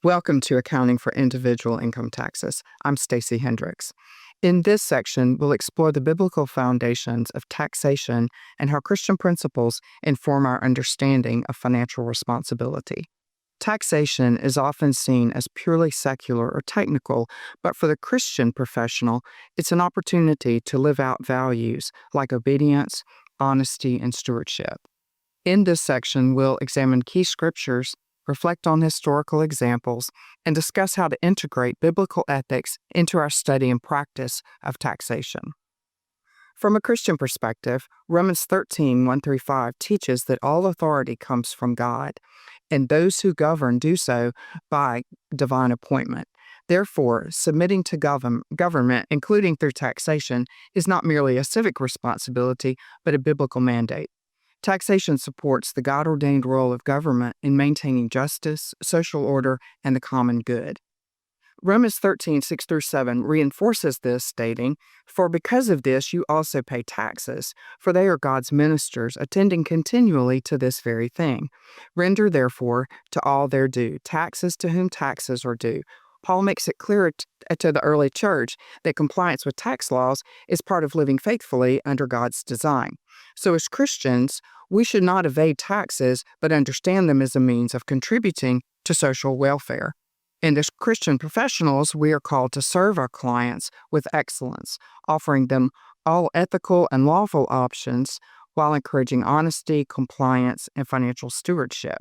Welcome to Accounting for Individual Income Taxes. I'm Stacy Hendricks. In this section, we'll explore the biblical foundations of taxation and how Christian principles inform our understanding of financial responsibility. Taxation is often seen as purely secular or technical, but for the Christian professional, it's an opportunity to live out values like obedience, honesty, and stewardship. In this section, we'll examine key scriptures, reflect on historical examples, and discuss how to integrate biblical ethics into our study and practice of taxation. From a Christian perspective, Romans 13:1-5 teaches that all authority comes from God, and those who govern do so by divine appointment. Therefore, submitting to government, including through taxation, is not merely a civic responsibility, but a biblical mandate. Taxation supports the God-ordained role of government in maintaining justice, social order, and the common good. Romans 13:6-7 reinforces this, stating, "For because of this you also pay taxes, for they are God's ministers, attending continually to this very thing. Render therefore to all their due, taxes to whom taxes are due." Paul makes it clear to the early church that compliance with tax laws is part of living faithfully under God's design. So as Christians, we should not evade taxes, but understand them as a means of contributing to social welfare. And as Christian professionals, we are called to serve our clients with excellence, offering them all ethical and lawful options while encouraging honesty, compliance, and financial stewardship.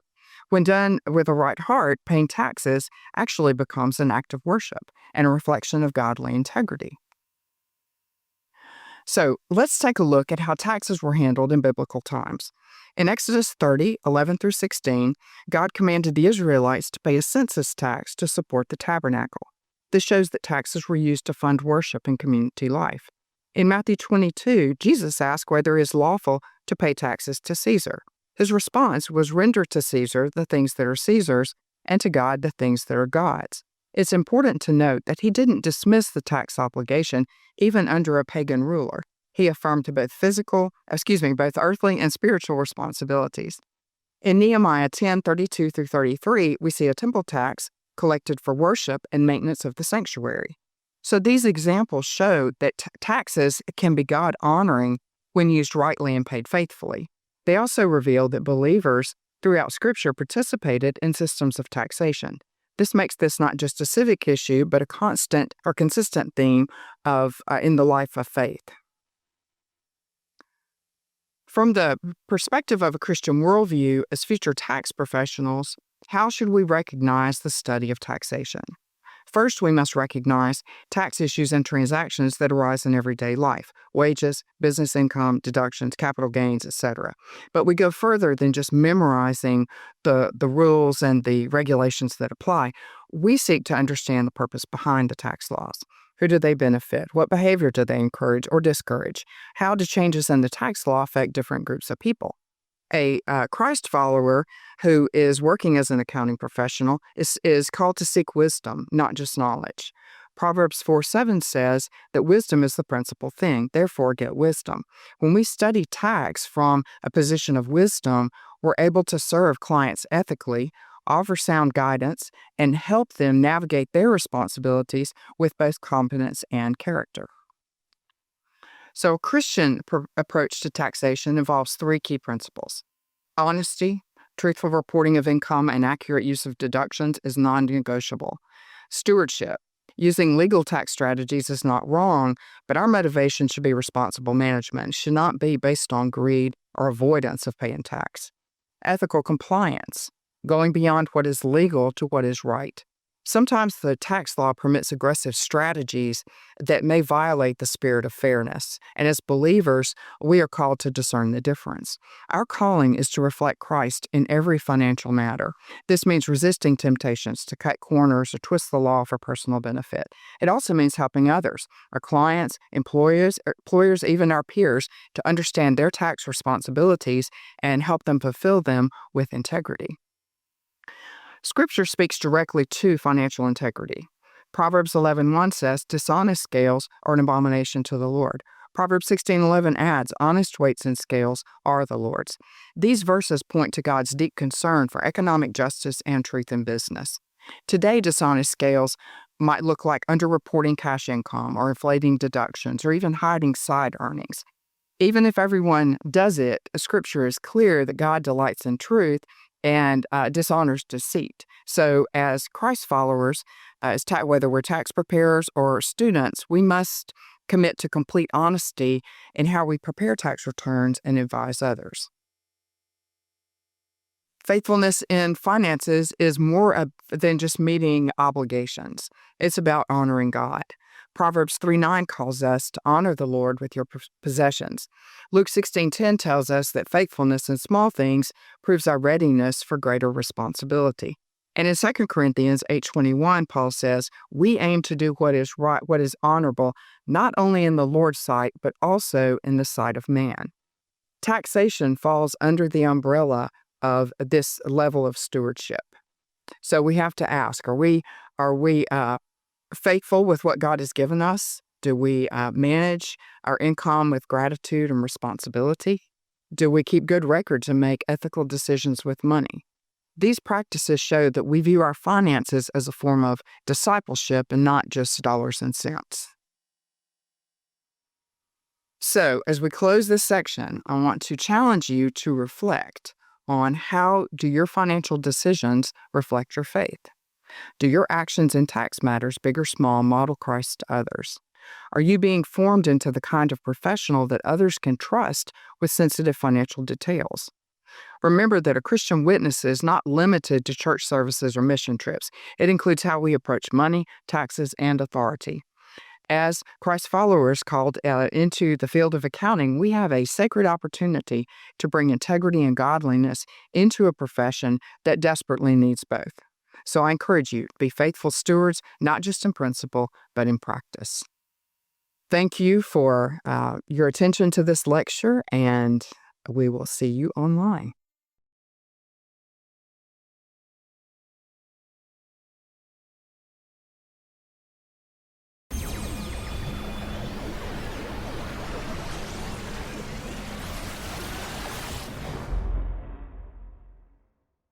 When done with a right heart, paying taxes actually becomes an act of worship and a reflection of godly integrity. So let's take a look at how taxes were handled in biblical times. In Exodus 30:11-16, God commanded the Israelites to pay a census tax to support the tabernacle. This shows that taxes were used to fund worship and community life. In Matthew 22, Jesus asked whether it is lawful to pay taxes to Caesar. His response was, "Render to Caesar the things that are Caesar's, and to God the things that are God's." It's important to note that he didn't dismiss the tax obligation even under a pagan ruler. He affirmed both both earthly and spiritual responsibilities. In Nehemiah 10:32-33, we see a temple tax collected for worship and maintenance of the sanctuary. So these examples show that taxes can be God-honoring when used rightly and paid faithfully. They also reveal that believers throughout Scripture participated in systems of taxation. This makes this not just a civic issue, but a constant or consistent theme in the life of faith. From the perspective of a Christian worldview, as future tax professionals, how should we recognize the study of taxation? First, we must recognize tax issues and transactions that arise in everyday life: wages, business income, deductions, capital gains, etc. But we go further than just memorizing the rules and the regulations that apply. We seek to understand the purpose behind the tax laws. Who do they benefit? What behavior do they encourage or discourage? How do changes in the tax law affect different groups of people? A Christ follower who is working as an accounting professional is called to seek wisdom, not just knowledge. Proverbs 4:7 says that wisdom is the principal thing, therefore get wisdom. When we study tax from a position of wisdom, we're able to serve clients ethically, offer sound guidance, and help them navigate their responsibilities with both competence and character. So a Christian approach to taxation involves three key principles. Honesty, truthful reporting of income, and accurate use of deductions is non-negotiable. Stewardship, using legal tax strategies is not wrong, but our motivation should be responsible management. It should not be based on greed or avoidance of paying tax. Ethical compliance, going beyond what is legal to what is right. Sometimes the tax law permits aggressive strategies that may violate the spirit of fairness, and as believers, we are called to discern the difference. Our calling is to reflect Christ in every financial matter. This means resisting temptations to cut corners or twist the law for personal benefit. It also means helping others, our clients, employers, even our peers, to understand their tax responsibilities and help them fulfill them with integrity. Scripture speaks directly to financial integrity. Proverbs 11:1 says, "Dishonest scales are an abomination to the Lord." Proverbs 16:11 adds, "Honest weights and scales are the Lord's." These verses point to God's deep concern for economic justice and truth in business. Today, dishonest scales might look like underreporting cash income or inflating deductions or even hiding side earnings. Even if everyone does it, Scripture is clear that God delights in truth and dishonors deceit. So, as Christ followers, whether we're tax preparers or students, we must commit to complete honesty in how we prepare tax returns and advise others. Faithfulness in finances is more than just meeting obligations. It's about honoring God. Proverbs 3:9 calls us to honor the Lord with your possessions. Luke 16:10 tells us that faithfulness in small things proves our readiness for greater responsibility. And in 2 Corinthians 8:21, Paul says, we aim to do what is right, what is honorable, not only in the Lord's sight, but also in the sight of man. Taxation falls under the umbrella of this level of stewardship. So we have to ask, are we faithful with what God has given us? Do we manage our income with gratitude and responsibility? Do we keep good records and make ethical decisions with money? These practices show that we view our finances as a form of discipleship and not just dollars and cents. So, as we close this section, I want to challenge you to reflect on how do your financial decisions reflect your faith? Do your actions in tax matters, big or small, model Christ to others? Are you being formed into the kind of professional that others can trust with sensitive financial details? Remember that a Christian witness is not limited to church services or mission trips. It includes how we approach money, taxes, and authority. As Christ followers called into the field of accounting, we have a sacred opportunity to bring integrity and godliness into a profession that desperately needs both. So I encourage you to be faithful stewards, not just in principle, but in practice. Thank you for your attention to this lecture, and we will see you online.